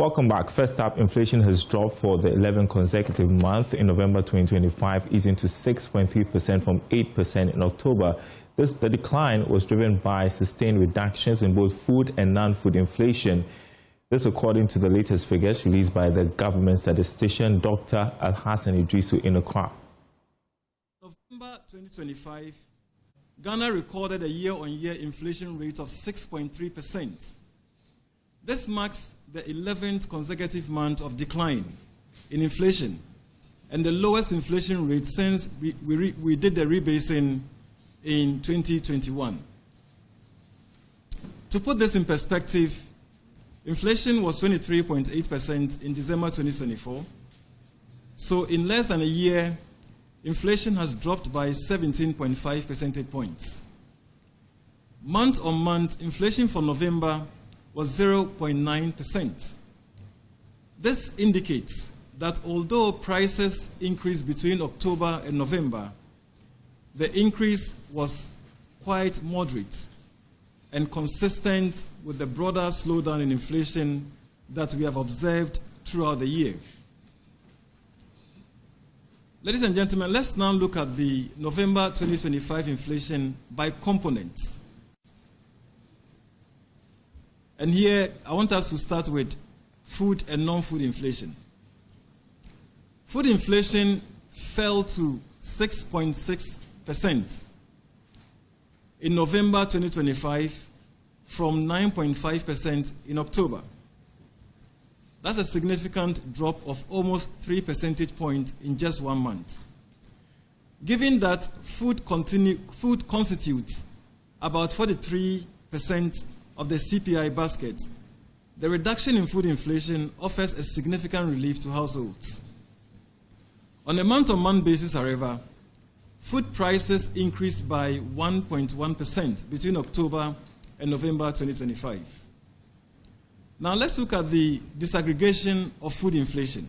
Welcome back. First up, inflation has dropped for the 11th consecutive month in November 2025, easing to 6.3% from 8% in October. The decline was driven by sustained reductions in both food and non-food inflation. This according to the latest figures released by the government statistician Dr. Alhassan Idrisu Inokwa. November 2025, Ghana recorded a year-on-year inflation rate of 6.3%. This marks the 11th consecutive month of decline in inflation and the lowest inflation rate since we did the rebasing in 2021. To put this in perspective, inflation was 23.8% in December 2024. So in less than a year, inflation has dropped by 17.5 percentage points. Month on month, inflation for November was 0.9%. This indicates that although prices increased between October and November, the increase was quite moderate and consistent with the broader slowdown in inflation that we have observed throughout the year. Ladies and gentlemen, let's now look at the November 2025 inflation by components. And here, I want us to start with food and non-food inflation. Food inflation fell to 6.6% in November 2025 from 9.5% in October. That's a significant drop of almost 3 percentage points in just 1 month. Given that food constitutes about 43% of the CPI basket, the reduction in food inflation offers a significant relief to households. On a month-on-month basis, however, food prices increased by 1.1% between October and November 2025. Now let's look at the disaggregation of food inflation.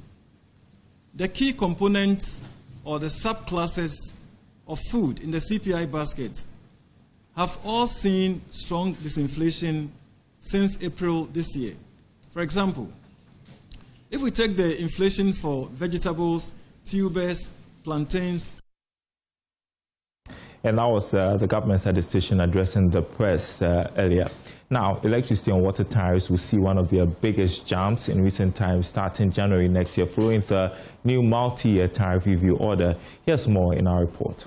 The key components or the subclasses of food in the CPI basket have all seen strong disinflation since April this year. For example, if we take the inflation for vegetables, tubers, plantains. And that was the government statistician addressing the press earlier. Now, electricity and water tariffs will see one of their biggest jumps in recent times starting January next year following the new multi-year tariff review order. Here's more in our report.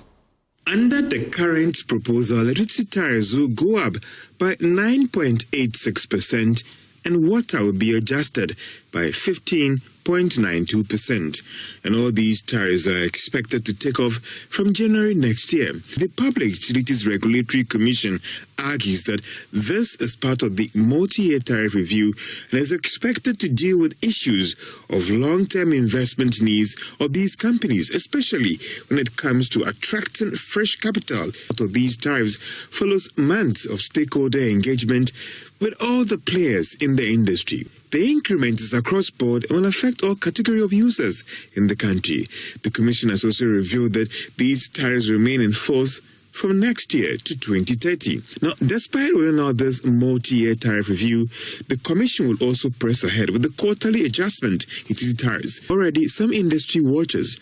Under the current proposal, electricity tariffs will go up by 9.86% and water will be adjusted by 15.92%. And all these tariffs are expected to take off from January next year. The Public Utilities Regulatory Commission argues that this is part of the multi-year tariff review and is expected to deal with issues of long-term investment needs of these companies, especially when it comes to attracting fresh capital. Out of these tariffs follows months of stakeholder engagement with all the players in the industry. The increment is across board and will affect all categories of users in the country. The Commission has also revealed that these tariffs remain in force from next year to 2030. Now, despite rolling out this multi-year tariff review, the Commission will also press ahead with the quarterly adjustment into the tariffs. Already, some industry watchers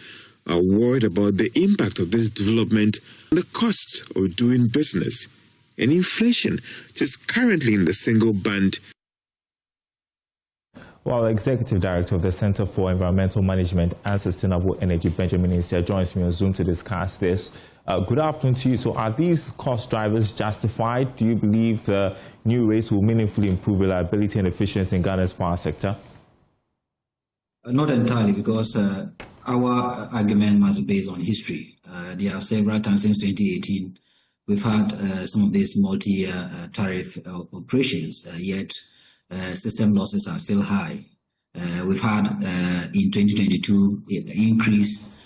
are worried about the impact of this development on the cost of doing business and inflation, which is currently in the single band. Well, Executive Director of the Center for Environmental Management and Sustainable Energy, Benjamin Isia, joins me on Zoom to discuss this. Good afternoon to you. So are these cost drivers justified? Do you believe the new rates will meaningfully improve reliability and efficiency in Ghana's power sector? Not entirely, because our argument must be based on history. There are several times since 2018 we've had some of these multi-year tariff operations, yet system losses are still high. We've had in 2022 increased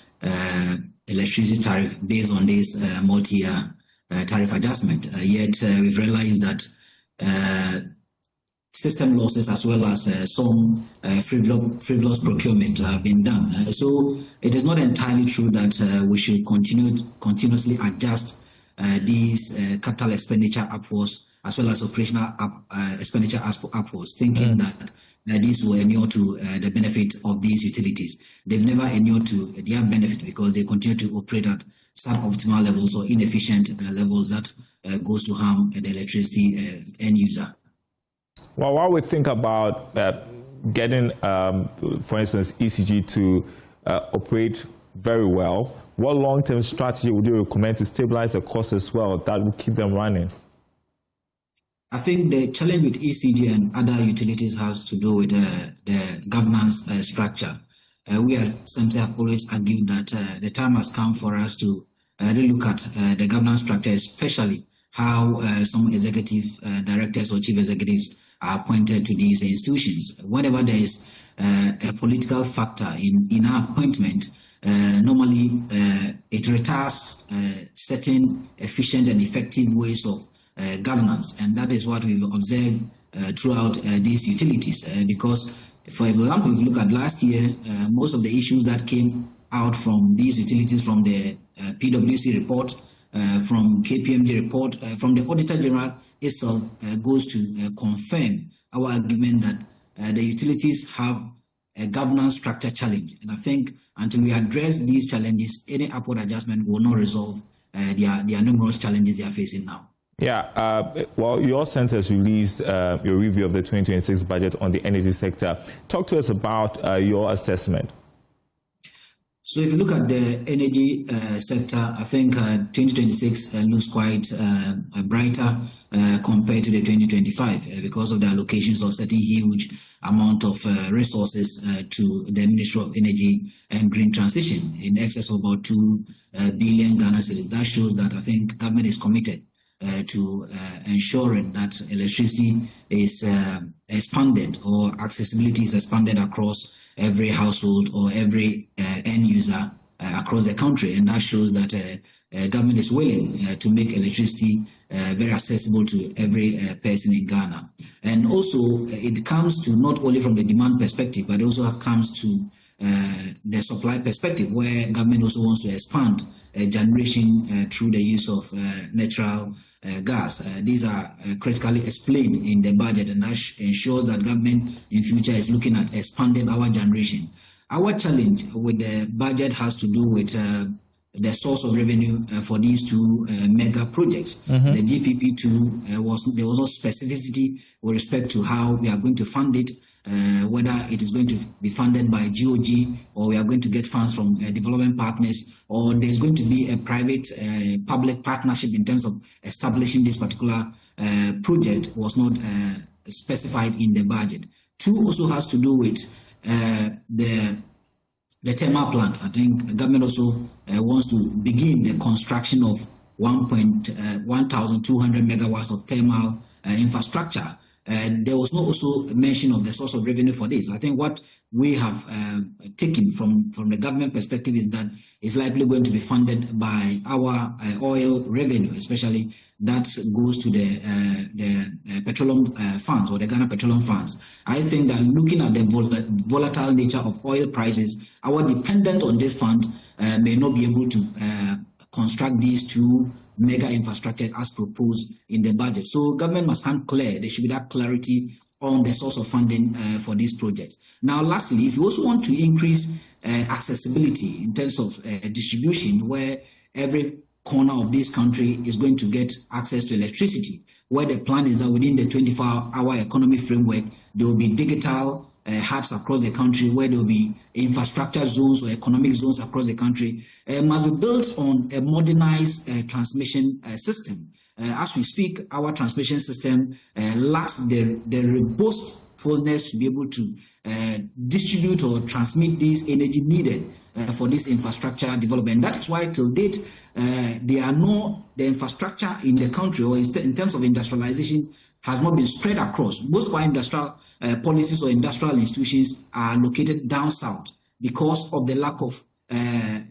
electricity tariff based on this multi-year tariff adjustment, yet we've realized that system losses as well as some frivolous procurement have been done. So it is not entirely true that we should continuously adjust these capital expenditure upwards as well as operational expenditure upwards, thinking that these will inure to the benefit of these utilities. They've never inured to their benefit because they continue to operate at suboptimal levels or inefficient levels that goes to harm the electricity end user. Well, while we think about getting, for instance, ECG to operate very well, what long-term strategy would you recommend to stabilize the costs as well that will keep them running? I think the challenge with ECG and other utilities has to do with the governance structure. We have always argued that the time has come for us to relook at the governance structure, especially how some executive directors or chief executives are appointed to these institutions. Whenever there is a political factor in our appointment, normally it retires certain efficient and effective ways of governance, and that is what we've observed throughout these utilities. Because, for example, if you look at last year, most of the issues that came out from these utilities, from the PwC report, from KPMG report, from the Auditor General itself, goes to confirm our argument that the utilities have a governance structure challenge. And I think until we address these challenges, any upward adjustment will not resolve their numerous challenges they are facing now. Yeah, well, your center has released your review of the 2026 budget on the energy sector. Talk to us about your assessment. So if you look at the energy sector, I think 2026 looks quite brighter compared to the 2025 because of the allocations of certain huge amount of resources to the Ministry of Energy and Green Transition in excess of about 2 billion Ghana cedis. That shows that I think government is committed to ensuring that electricity is expanded, or accessibility is expanded across every household or every end user across the country. And that shows that government is willing to make electricity very accessible to every person in Ghana. And also it comes to not only from the demand perspective, but it also comes to the supply perspective, where government also wants to expand generation through the use of natural gas. These are critically explained in the budget, and that ensures that government in future is looking at expanding our generation. Our challenge with the budget has to do with the source of revenue for these two mega projects. Mm-hmm. The GPP2 there was no specificity with respect to how we are going to fund it. Whether it is going to be funded by GOG, or we are going to get funds from development partners, or there's going to be a private-public partnership in terms of establishing this particular project, was not specified in the budget. Two also has to do with the thermal plant. I think government also wants to begin the construction of 1,200 megawatts of thermal infrastructure. There was no also mention of the source of revenue for this. I think what we have taken from the government perspective is that it's likely going to be funded by our oil revenue, especially that goes to the petroleum funds, or the Ghana Petroleum Funds. I think that looking at the volatile nature of oil prices, our dependence on this fund may not be able to construct these two mega infrastructure as proposed in the budget. So government must come clear. There should be that clarity on the source of funding for these projects. Now, lastly, if you also want to increase accessibility in terms of distribution, where every corner of this country is going to get access to electricity, where the plan is that within the 24-hour economy framework, there will be digital hubs across the country, where there will be infrastructure zones or economic zones across the country, must be built on a modernized transmission system. As we speak, our transmission system lacks the robustness to be able to distribute or transmit this energy needed for this infrastructure development. That is why till date, the infrastructure in the country, or in terms of industrialization, has not been spread across. Most of our industrial policies or industrial institutions are located down south because of the lack of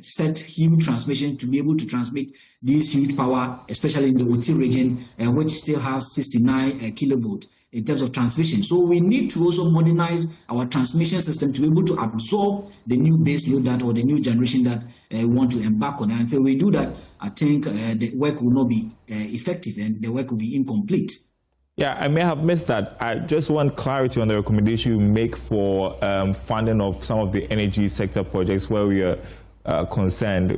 set huge transmission to be able to transmit this huge power, especially in the OT region, which still has 69 kilovolt in terms of transmission. So we need to also modernize our transmission system to be able to absorb the new base load that, or the new generation that we want to embark on. And until we do that, I think the work will not be effective, and the work will be incomplete. Yeah, I may have missed that. I just want clarity on the recommendation you make for funding of some of the energy sector projects where we are concerned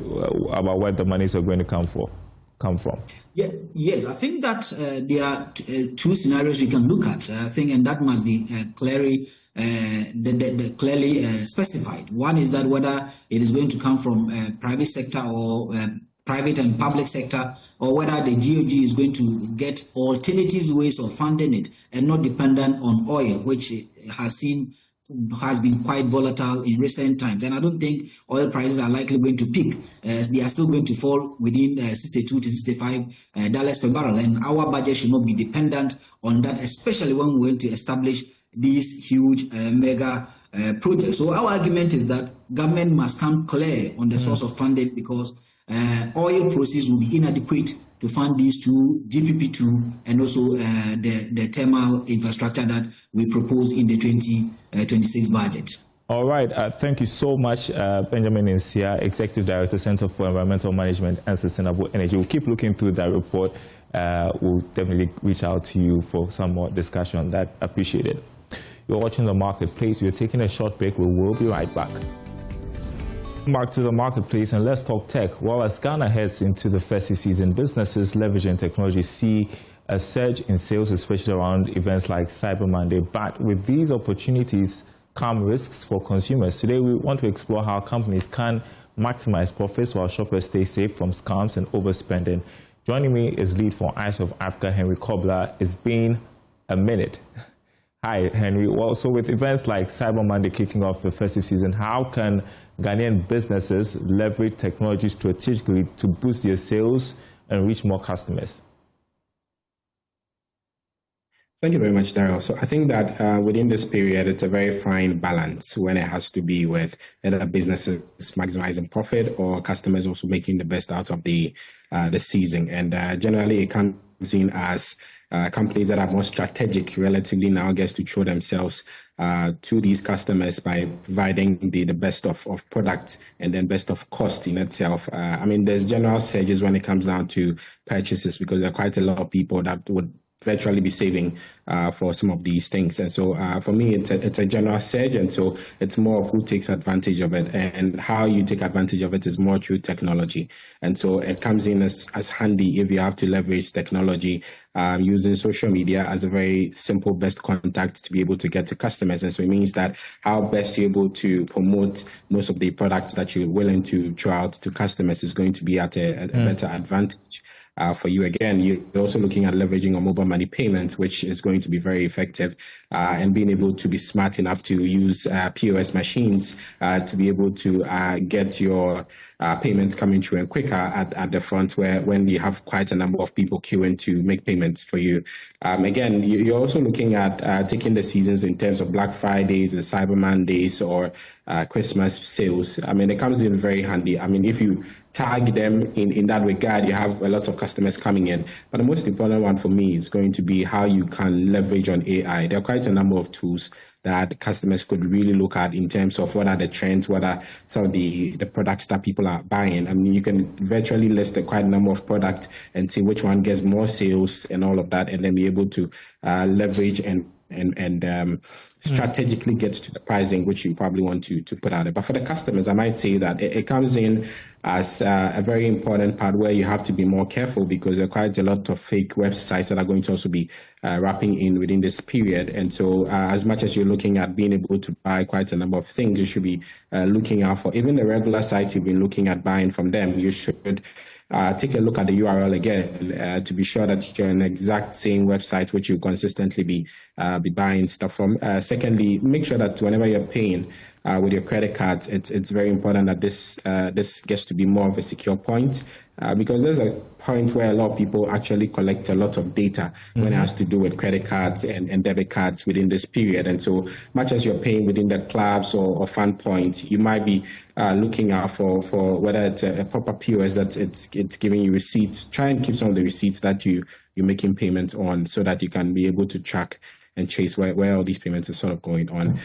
about where the monies are going to come from. Yeah, yes, I think that there are two scenarios we can look at. I think, and that must be clearly specified. One is that whether it is going to come from private sector or private and public sector, or whether the GOG is going to get alternative ways of funding it and not dependent on oil, which has been quite volatile in recent times. And I don't think oil prices are likely going to peak. They are still going to fall within $62 to $65 per barrel. And our budget should not be dependent on that, especially when we're going to establish these huge mega projects. So our argument is that government must come clear on the source of funding, because oil proceeds will be inadequate to fund these two, GPP2, and also the thermal infrastructure that we propose in the 2026 budget. All right. Thank you so much, Benjamin Nsia, Executive Director, Center for Environmental Management and Sustainable Energy. We'll keep looking through that report. We'll definitely reach out to you for some more discussion on that. Appreciate it. You're watching The Marketplace. We're taking a short break. We will be right back. Back to The Marketplace, and let's talk tech. Well, as Ghana heads into the festive season, businesses leveraging technology see a surge in sales, especially around events like Cyber Monday. But with these opportunities come risks for consumers. Today, we want to explore how companies can maximize profits while shoppers stay safe from scams and overspending. Joining me is lead for Eyes of Africa, Henry Kobler. It's been a minute. Hi, Henry. Well, so with events like Cyber Monday kicking off the festive season, how can Ghanaian businesses leverage technology strategically to boost their sales and reach more customers? Thank you very much, Daryl. So I think that within this period, it's a very fine balance when it has to be with either businesses maximizing profit or customers also making the best out of the season. And generally, it comes in as companies that are more strategic relatively now gets to show themselves to these customers by providing the best of product and then best of cost in itself. I mean, there's general surges when it comes down to purchases, because there are quite a lot of people that would virtually be saving for some of these things. And so for me, it's a general surge. And so it's more of who takes advantage of it, and how you take advantage of it is more through technology. And so it comes in as handy if you have to leverage technology using social media as a very simple best contact to be able to get to customers. And so it means that how best you're able to promote most of the products that you're willing to throw out to customers is going to be at a better advantage. For you. Again, you're also looking at leveraging on mobile money payments, which is going to be very effective, and being able to be smart enough to use POS machines to be able to get your payments coming through and quicker at the front, when you have quite a number of people queuing to make payments for you. Again, you're also looking at taking the seasons in terms of Black Fridays and Cyber Mondays or Christmas sales. I mean, it comes in very handy. I mean, if you tag them in that regard, you have a lot of customers coming in. But the most important one for me is going to be how you can leverage on AI. There are quite a number of tools that customers could really look at in terms of what are the trends, what are some of the products that people are buying. I mean, you can virtually list quite a number of products and see which one gets more sales and all of that, and then be able to leverage and strategically get to the pricing which you probably want to put out there. But for the customers, I might say that it comes in as a very important part where you have to be more careful, because there are quite a lot of fake websites that are going to also be wrapping in within this period. And so as much as you're looking at being able to buy quite a number of things, you should be looking out for even the regular sites you've been looking at buying from them. You should take a look at the URL again to be sure that you're on the exact same website which you consistently be buying stuff from. Secondly, make sure that whenever you're paying with your credit cards, it's very important that this gets to be more of a secure point, because there's a point where a lot of people actually collect a lot of data when it has to do with credit cards and debit cards within this period. And so much as you're paying within the clubs or fun points, you might be looking out for whether it's a proper POS that it's giving you receipts. Try and keep some of the receipts that you're making payments on, so that you can be able to track and chase where all these payments are sort of going on.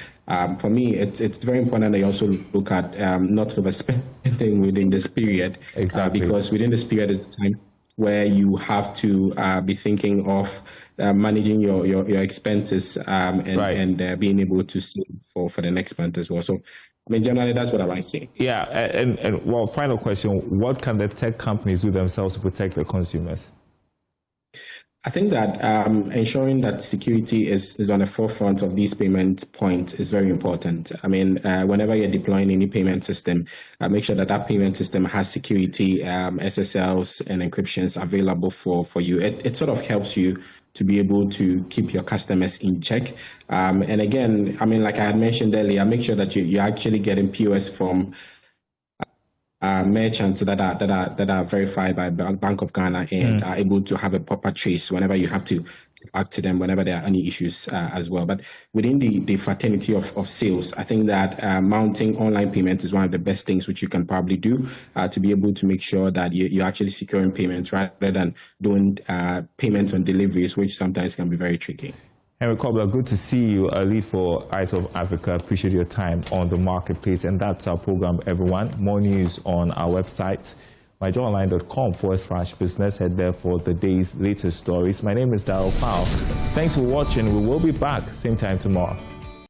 For me, it's very important that you also look at not overspending within this period. Exactly. Because within this period is the time where you have to be thinking of managing your expenses and being able to save for the next month as well. So, I mean, generally, that's what I might say. Yeah, and well, final question, what can the tech companies do themselves to protect their consumers? I think that ensuring that security is on the forefront of these payment points is very important. I mean, whenever you're deploying any payment system, make sure that payment system has security, SSLs and encryptions available for you. It sort of helps you to be able to keep your customers in check. And again, I mean, like I had mentioned earlier, make sure that you're actually getting POS from merchants that are verified by Bank of Ghana and are able to have a proper trace whenever you have to get back to them whenever there are any issues as well. But within the fraternity of sales, I think that mounting online payments is one of the best things which you can probably do to be able to make sure that you're actually securing payments rather than doing payments on deliveries, which sometimes can be very tricky. Henry Cobbler, good to see you, lead for Eyes of Africa. Appreciate your time on the marketplace. And that's our program, everyone. More news on our website, myjoyonline.com/business. Head there for the day's latest stories. My name is Darryl Powell. Thanks for watching. We will be back same time tomorrow.